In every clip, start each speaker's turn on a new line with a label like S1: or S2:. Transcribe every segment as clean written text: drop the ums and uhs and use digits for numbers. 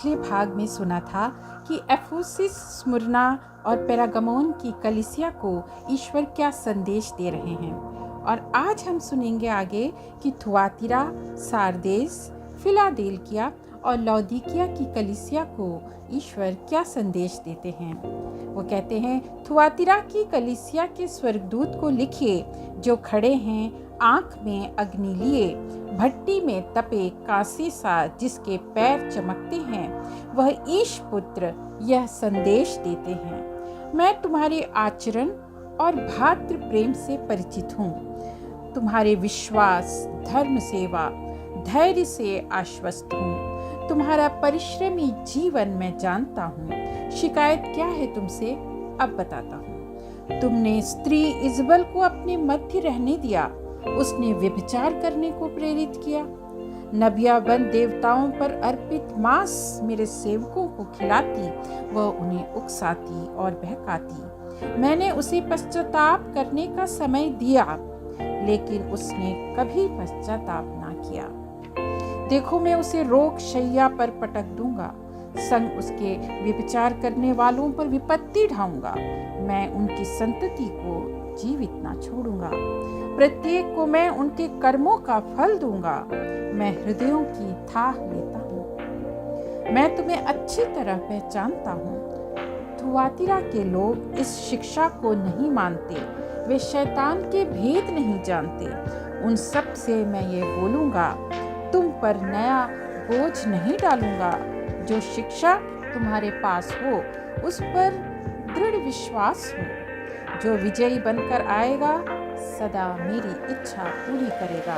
S1: पिछले भाग में सुना था कि एफेसुस, स्मुरना और पेरगामोन की कलीसिया को ईश्वर क्या संदेश दे रहे हैं, और आज हम सुनेंगे आगे कि थुआतीरा, सारदेस, फिलाडेल्फिया और लौदीकिया की कलीसिया को ईश्वर क्या संदेश देते हैं। वो कहते हैं, थुआतीरा की कलीसिया के स्वर्गदूत को लिखिए, जो खड़े हैं आंख में अग्नि लिए, भट्टी में तपे कांसे सा जिसके पैर चमकते हैं, वह ईश पुत्र यह संदेश देते हैं, मैं तुम्हारे आचरण और भातृ प्रेम से परिचित हूँ, तुम्हारे विश्वास, धर्म सेवा, धैर्य से आश्वस्त हूँ, तुम्हारा परिश्रमी जीवन मैं जानता हूँ। शिकायत क्या है तुमसे, अब बताता हूँ। तुमने स्त्री इजबल को अपने मध्य रहने दिया, उसने व्यभिचार करने को प्रेरित किया। नबियाबंद देवताओं पर अर्पित मांस मेरे सेवकों को खिलाती, वह उन्हें उकसाती और बहकाती। मैंने उसे पश्चाताप करने का समय दिया, लेकिन उसने कभी पश्चाताप ना किया। देखो, मैं उसे रोग शैया पर पटक दूंगा, संग उसके व्यभिचार करने वालों पर विपत्ति ढाऊंगा। मैं उनकी संतति को जीवित ना छोड़ूंगा, प्रत्येक को मैं उनके कर्मों का फल दूंगा। मैं हृदयों की थाह लेता हूँ, मैं तुम्हें अच्छी तरह पहचानता हूँ। थुआतीरा के लोग इस शिक्षा को नहीं मानते, वे शैतान के भेद नहीं जानते। उन सब से मैं ये बोलूँगा, तुम पर नया बोझ नहीं डालूंगा। जो शिक्षा तुम्हारे पास हो उस पर दृढ़ विश्वास हो। जो विजयी बनकर आएगा सदा मेरी इच्छा पूरी करेगा।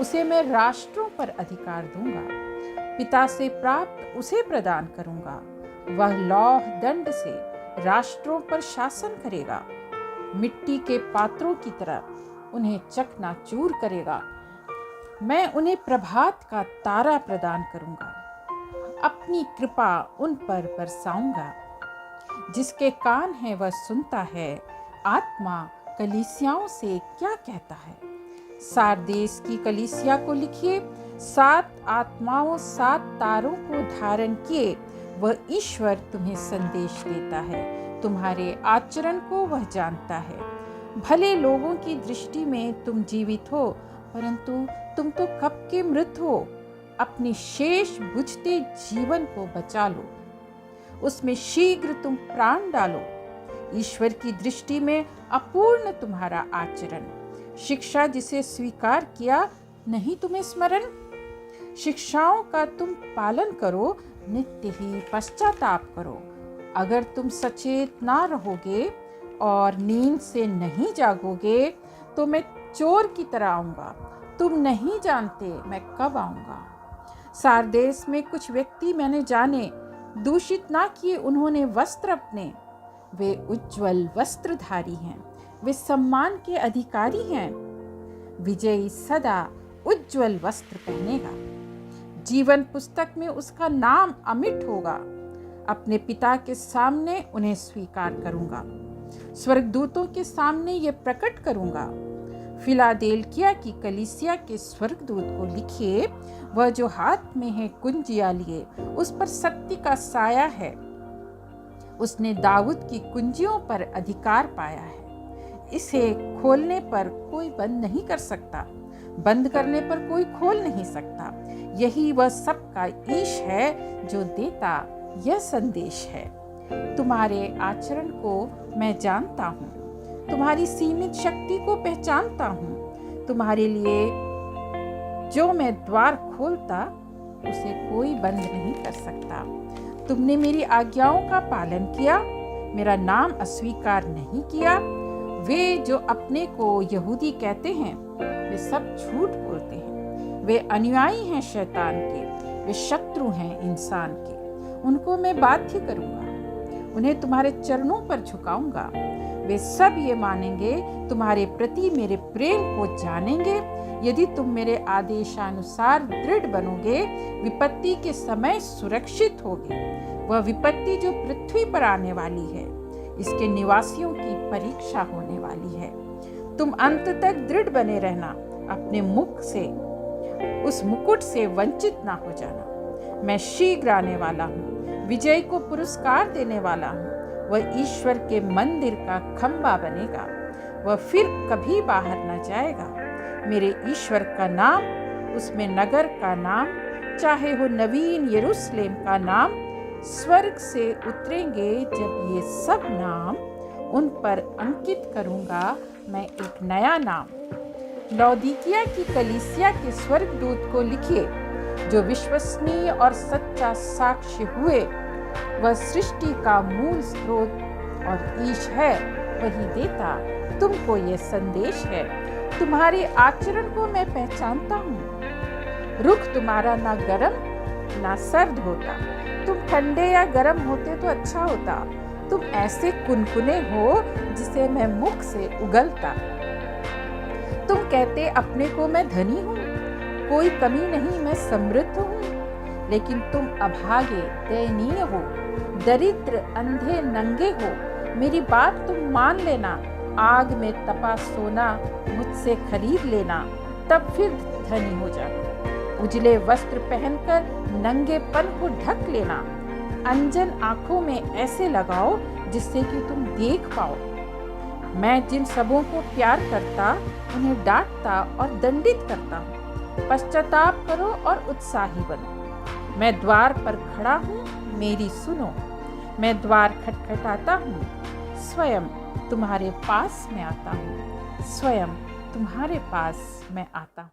S1: उसे मैं राष्ट्रों पर अधिकार दूंगा, पिता से प्राप्त उसे प्रदान करूंगा। वह लौह दंड से राष्ट्रों पर शासन करेगा, मिट्टी के पात्रों की तरह उन्हें चकनाचूर करेगा। मैं उन्हें प्रभात का तारा प्रदान करूंगा, अपनी कृपा उन पर बरसाऊंगा। जिसके कान है वह सुनता है, आत्मा कलीसियाओं से क्या कहता है। सारदेस की कलीसिया को लिखिए, 7 आत्माओं 7 तारों को धारण किए वह ईश्वर तुम्हें संदेश देता है। तुम्हारे आचरण को वह जानता है। भले लोगों की दृष्टि में तुम जीवित हो, परंतु तुम तो कब के मृत हो। अपने शेष बुझते जीवन को बचा लो, उसमें शीघ्र तुम प्राण डालो। ईश्वर की दृष्टि में अपूर्ण तुम्हारा आचरण, शिक्षा जिसे स्वीकार किया नहीं तुम्हें स्मरण। शिक्षाओं का तुम पालन करो, नित्य ही पश्चाताप करो। अगर तुम सचेत ना रहोगे और नींद से नहीं जागोगे, तो मैं चोर की तरह आऊंगा। तुम नहीं जानते मैं कब आऊंगा। सारदेस में कुछ व्यक्ति मैंने जाने, दूषित ना किए उन्होंने वस्त्र अपने। वे उज्जवल वस्त्रधारी हैं, वे सम्मान के अधिकारी हैं। विजयी सदा उज्जवल वस्त्र पहनेगा, जीवन पुस्तक में उसका नाम अमिट होगा। अपने पिता के सामने उन्हें स्वीकार करूंगा, स्वर्गदूतों के सामने ये प्रकट करूंगा। फिलाडेल्फिया की कलीसिया के स्वर्गदूत को लिखिए, वह जो हाथ में है कुंजिया लिए, उस पर सत्य का साया है। उसने दाऊद की कुंजियों पर अधिकार पाया है। इसे खोलने पर कोई बंद नहीं कर सकता, बंद करने पर कोई खोल नहीं सकता। यही वह सबका ईश है जो देता यह संदेश है। तुम्हारे आचरण को मैं जानता हूँ, तुम्हारी सीमित शक्ति को पहचानता हूँ। तुम्हारे लिए जो मैं द्वार खोलता उसे कोई बंद नहीं कर सकता। तुमने मेरी आज्ञाओं का पालन किया, मेरा नाम अस्वीकार नहीं किया। वे जो अपने को यहूदी कहते हैं, वे सब झूठ बोलते हैं। वे अनुयायी हैं शैतान के, वे शत्रु हैं इंसान के। उनको मैं बाध्य करूंगा, उन्हें तुम्हारे चरणों पर झुकाऊंगा। वे सब ये मानेंगे, तुम्हारे प्रति मेरे प्रेम को जानेंगे, यदि तुम मेरे आदेशानुसार दृढ़ बनोगे, विपत्ति के समय सुरक्षित होगे। वह विपत्ति जो पृथ्वी पर आने वाली है, इसके निवासियों की परीक्षा होने वाली है। तुम अंत तक दृढ़ बने रहना, अपने मुख से उस मुकुट से वंचित ना हो जाना। मैं शीघ्र आने वाला हूँ, विजय को पुरस्कार देने वाला हूँ। वह ईश्वर के मंदिर का खंबा बनेगा, वह फिर कभी बाहर न जाएगा। मेरे ईश्वर का नाम, उसमें नगर का नाम, चाहे हो नवीन यरूशलेम का नाम, स्वर्ग से उतरेंगे जब ये सब नाम, उन पर अंकित करूँगा मैं एक नया नाम। लौदीकिया की कलीसिया के स्वर्गदूत को लिखिए, जो विश्वसनीय और सच्चा साक्ष्य हुए, वह सृष्टि का मूल स्रोत और ईश है, वही देता तुमको ये संदेश है। तुम्हारे आचरण को मैं पहचानता हूँ। रुख तुम्हारा ना गर्म ना सर्द होता। तुम ठंडे या गर्म होते तो अच्छा होता। तुम ऐसे कुनकुने हो जिसे मैं मुख से उगलता। तुम कहते अपने को मैं धनी हूँ, कोई कमी नहीं, मैं समृद्ध हूँ। लेकिन तुम अभागे, दयनीय हो, दरिद्र, अंधे, नंगे हो। मेरी बात तुम मान लेना, आग में तपा सोना मुझसे खरीद लेना, तब फिर धनी हो जाना। उजले वस्त्र पहनकर नंगेपन को ढक लेना। अंजन आंखों में ऐसे लगाओ जिससे कि तुम देख पाओ। मैं जिन सबों को प्यार करता, उन्हें डांटता और दंडित करता हूँ। पश्चाताप करो और उत्साही बनो। मैं द्वार पर खड़ा हूँ, मेरी सुनो। मैं द्वार खटखटाता हूँ, स्वयं तुम्हारे पास मैं आता हूँ, स्वयं तुम्हारे पास मैं आता हूँ।